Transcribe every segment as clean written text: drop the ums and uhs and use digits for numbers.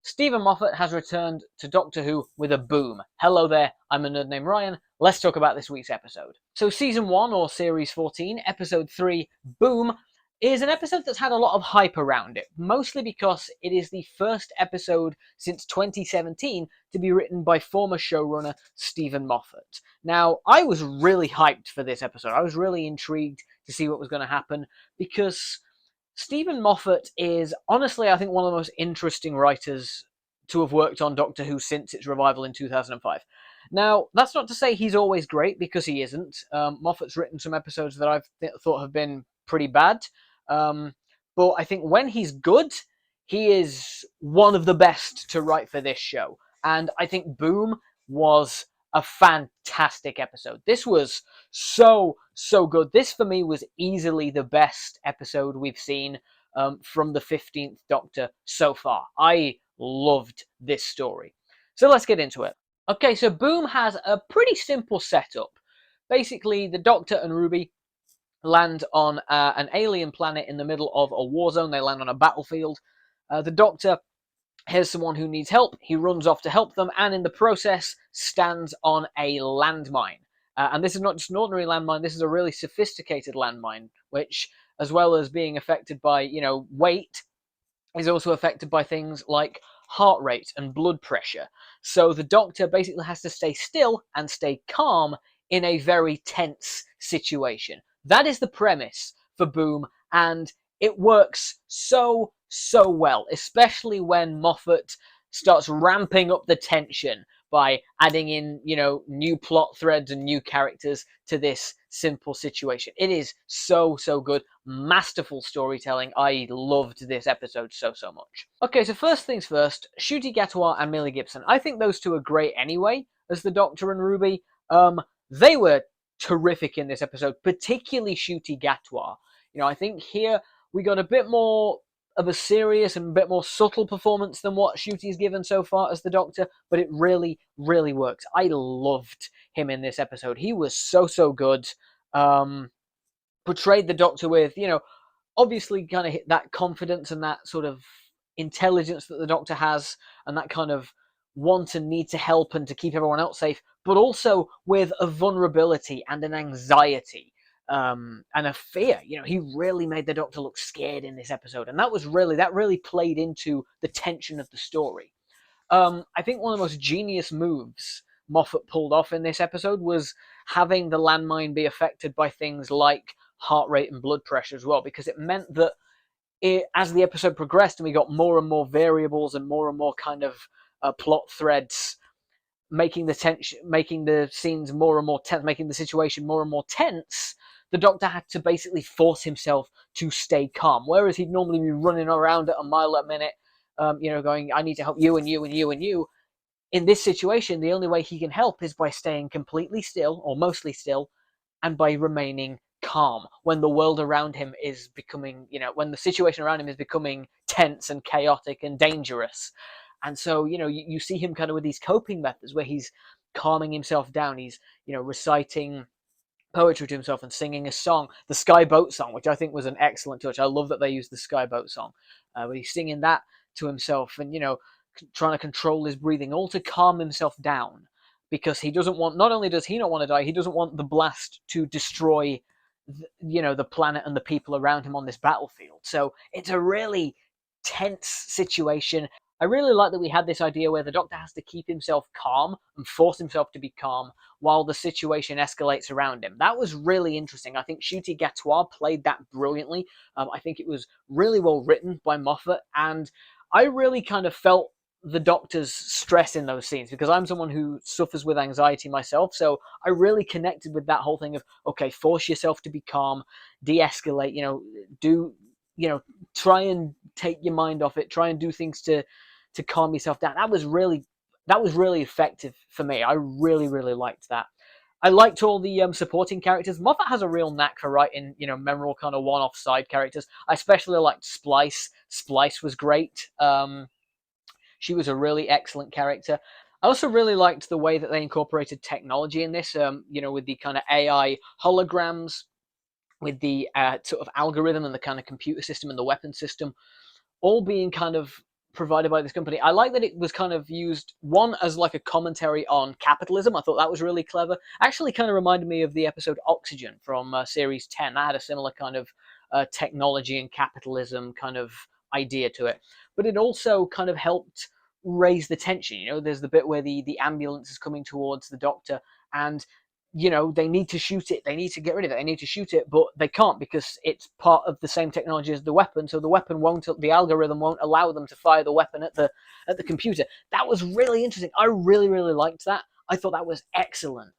Stephen Moffat has returned to Doctor Who with a boom. Hello there, I'm a nerd named Ryan. Let's talk about this week's episode. So Season 1, or Series 14, Episode 3, Boom, is an episode that's had a lot of hype around it, mostly because it is the first episode since 2017 to be written by former showrunner Stephen Moffat. Now, I was really hyped for this episode. I was really intrigued to see what was going to happen, because Stephen Moffat is, honestly, I think, one of the most interesting writers to have worked on Doctor Who since its revival in 2005. Now, that's not to say he's always great, because he isn't. Moffat's written some episodes that I've thought have been pretty bad. But I think when he's good, he is one of the best to write for this show. And I think Boom was a fantastic episode. This was so good. This, for me, was easily the best episode we've seen from the 15th Doctor so far. I loved this story. So let's get into it. Okay, so Boom has a pretty simple setup. Basically, the Doctor and Ruby land on an alien planet in the middle of a war zone. They land on a battlefield. The Doctor here's someone who needs help. He runs off to help them, and in the process stands on a landmine. And this is not just an ordinary landmine. This is a really sophisticated landmine, which, as well as being affected by, weight, is also affected by things like heart rate and blood pressure. So the Doctor basically has to stay still and stay calm in a very tense situation. That is the premise for Boom, and it works so well, especially when Moffat starts ramping up the tension by adding in, new plot threads and new characters to this simple situation. It is so good. Masterful storytelling. I loved this episode so much. Okay, so first things first, Ncuti Gatwa and Millie Gibson. I think those two are great anyway, as the Doctor and Ruby. They were terrific in this episode, particularly Ncuti Gatwa. I think here we got a bit more of a serious and a bit more subtle performance than what Ncuti's given so far as the Doctor, but it really works. I loved him in this episode. He was so good. Portrayed the Doctor with, obviously kind of hit that confidence and that sort of intelligence that the Doctor has, and that kind of want and need to help and to keep everyone else safe, but also with a vulnerability and an anxiety. And a fear. He really made the Doctor look scared in this episode, and that really played into the tension of the story. I think one of the most genius moves Moffat pulled off in this episode was having the landmine be affected by things like heart rate and blood pressure as well, because it meant that as the episode progressed and we got more and more variables and more kind of plot threads, making the scenes more and more tense, making the situation more and more tense, the Doctor had to basically force himself to stay calm. Whereas he'd normally be running around at a mile a minute, going, I need to help you and you and you and you. In this situation, the only way he can help is by staying completely still, or mostly still, and by remaining calm when the world around him is becoming, when the situation around him is becoming tense and chaotic and dangerous. And so, you see him kind of with these coping methods where he's calming himself down. He's, reciting poetry to himself and singing a song, the Sky Boat song, which I think was an excellent touch. I love that they used the Sky Boat song. But he's singing that to himself and, trying to control his breathing, all to calm himself down, because he doesn't want, not only does he not want to die, he doesn't want the blast to destroy, the planet and the people around him on this battlefield. So it's a really tense situation. I really like that we had this idea where the Doctor has to keep himself calm and force himself to be calm while the situation escalates around him. That was really interesting. I think Ncuti Gatwa played that brilliantly. I think it was really well written by Moffat, and I really kind of felt the Doctor's stress in those scenes, because I'm someone who suffers with anxiety myself, so I really connected with that whole thing of, okay, force yourself to be calm, de-escalate, try and take your mind off it, try and do things to calm yourself down. That was really effective for me. I really liked that. I liked all the supporting characters. Moffat has a real knack for writing, memorable kind of one-off side characters. I especially liked Splice. Splice was great. She was a really excellent character. I also really liked the way that they incorporated technology in this, with the kind of AI holograms, with the sort of algorithm and the kind of computer system and the weapon system, all being kind of provided by this company. I like that it was kind of used, one, as like a commentary on capitalism. I thought that was really clever. Actually kind of reminded me of the episode Oxygen from Series 10. That had a similar kind of technology and capitalism kind of idea to it. But it also kind of helped raise the tension. You know, there's the bit where the ambulance is coming towards the doctor, and you know, they need to shoot it, they need to get rid of it, they need to shoot it, but they can't because it's part of the same technology as the weapon, so the weapon won't, the algorithm won't allow them to fire the weapon at the computer. That was really interesting. I really, really liked that. I thought that was excellent.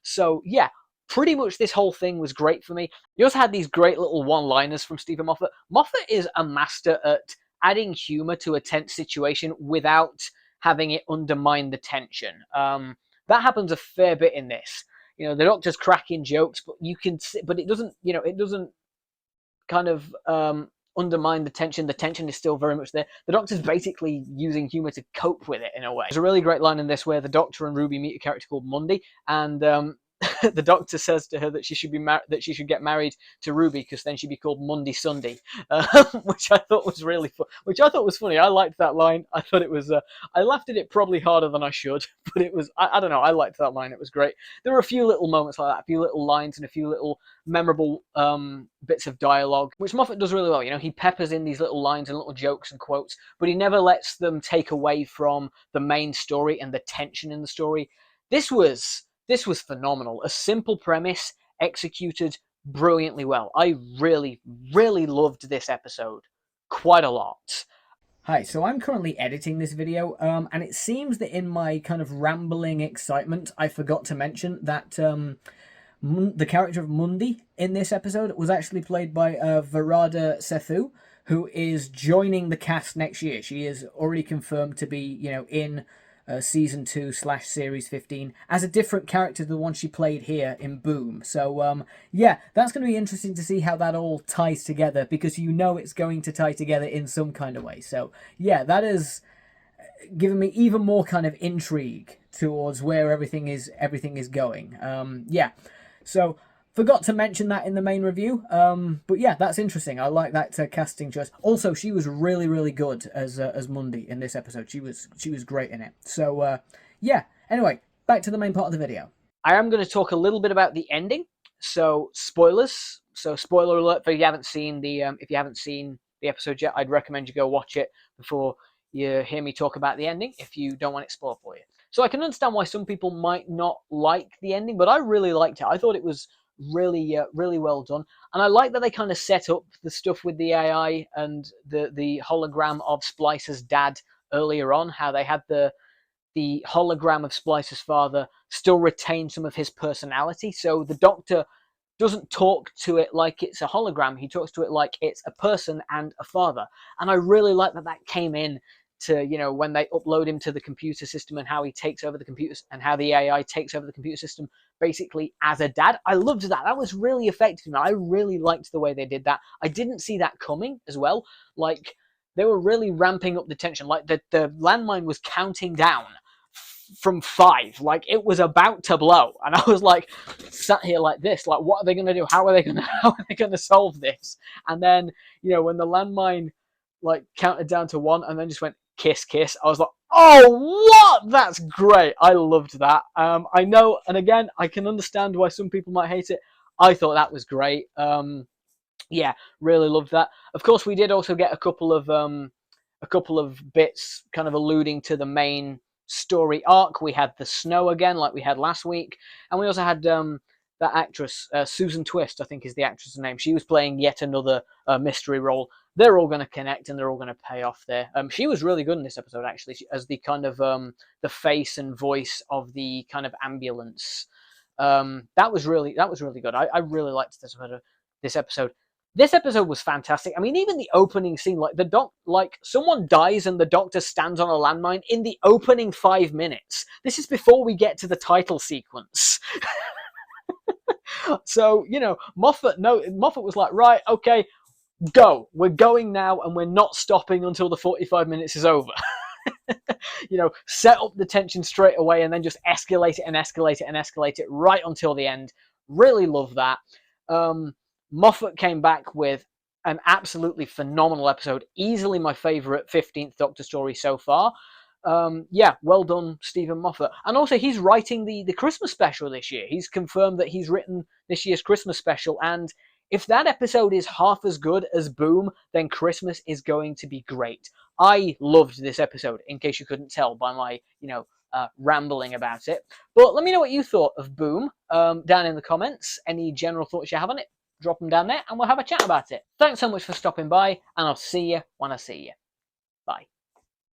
So yeah, pretty much this whole thing was great for me. You also had these great little one-liners from Stephen Moffat. Moffat is a master at adding humor to a tense situation without having it undermine the tension. That happens a fair bit in this. You know, the Doctor's cracking jokes, but you can see, but it doesn't, you know, it doesn't kind of undermine the tension. The tension is still very much there. The Doctor's basically using humor to cope with it in a way. There's a really great line in this where the Doctor and Ruby meet a character called Mundy, and the Doctor says to her that she should be that she should get married to Ruby because then she'd be called Monday Sunday, which I thought was really which I thought was funny. I liked that line. I thought it was. I laughed at it probably harder than I should, but it was. I don't know. I liked that line. It was great. There were a few little moments like that, a few little lines and a few little memorable bits of dialogue, which Moffat does really well. You know, he peppers in these little lines and little jokes and quotes, but he never lets them take away from the main story and the tension in the story. This was phenomenal. A simple premise executed brilliantly well. I really, really loved this episode quite a lot. Hi, so I'm currently editing this video, and it seems that in my kind of rambling excitement, I forgot to mention that the character of Mundy in this episode was actually played by Varada Sethu, who is joining the cast next year. She is already confirmed to be, you know, in Season 2/Series 15 as a different character to the one she played here in Boom. So, yeah, that's going to be interesting to see how that all ties together, because you know it's going to tie together in some kind of way. So, yeah, that has given me even more kind of intrigue towards where everything is going. Yeah, so forgot to mention that in the main review, but yeah, that's interesting. I like that casting choice. Also, she was really, really good as Mundy in this episode. She was great in it. So yeah. Anyway, back to the main part of the video. I am going to talk a little bit about the ending. So spoilers. So spoiler alert for if you haven't seen the episode yet. I'd recommend you go watch it before you hear me talk about the ending if you don't want it spoiled for you. So I can understand why some people might not like the ending, but I really liked it. I thought it was really well done, and I like that they kind of set up the stuff with the AI and the hologram of Splicer's dad earlier on, how they had the hologram of Splicer's father still retain some of his personality, so the Doctor doesn't talk to it like it's a hologram, he talks to it like it's a person and a father. And I really like that came in to, you know, when they upload him to the computer system and how he takes over the computers and how the AI takes over the computer system basically as a dad. I loved that. That was really effective. I really liked the way they did that. I didn't see that coming as well. Like, they were really ramping up the tension. Like, the landmine was counting down from 5. Like, it was about to blow. And I was like, sat here like this. Like, what are they going to do? How are they going to solve this? And then, you know, when the landmine like counted down to 1 and then just went kiss kiss, I was like, oh, what? That's great. I loved that. I know, and again, I can understand why some people might hate it. I thought that was great. Yeah, really loved that. Of course, we did also get a couple of bits kind of alluding to the main story arc. We had the snow again, like we had last week, and we also had that actress, Susan Twist, I think is the actress's name. She was playing yet another mystery role. They're all going to connect and they're all going to pay off there. She was really good in this episode, actually, as the kind of the face and voice of the kind of ambulance. That was really good. I really liked this episode. This episode was fantastic. I mean, even the opening scene, like someone dies and the Doctor stands on a landmine in the opening 5 minutes. This is before we get to the title sequence. So, you know, Moffat was like, right, okay, go. We're going now and we're not stopping until the 45 minutes is over. You know, set up the tension straight away and then just escalate it and escalate it and escalate it right until the end. Really love that. Moffat came back with An absolutely phenomenal episode. Easily my favourite 15th Doctor story so far. Yeah, well done, Stephen Moffat. And also, he's writing the Christmas special this year. He's confirmed that he's written this year's Christmas special, and if that episode is half as good as Boom, then Christmas is going to be great. I loved this episode, in case you couldn't tell by my, rambling about it. But let me know what you thought of Boom down in the comments. Any general thoughts you have on it, drop them down there, and we'll have a chat about it. Thanks so much for stopping by, and I'll see you when I see you. Bye.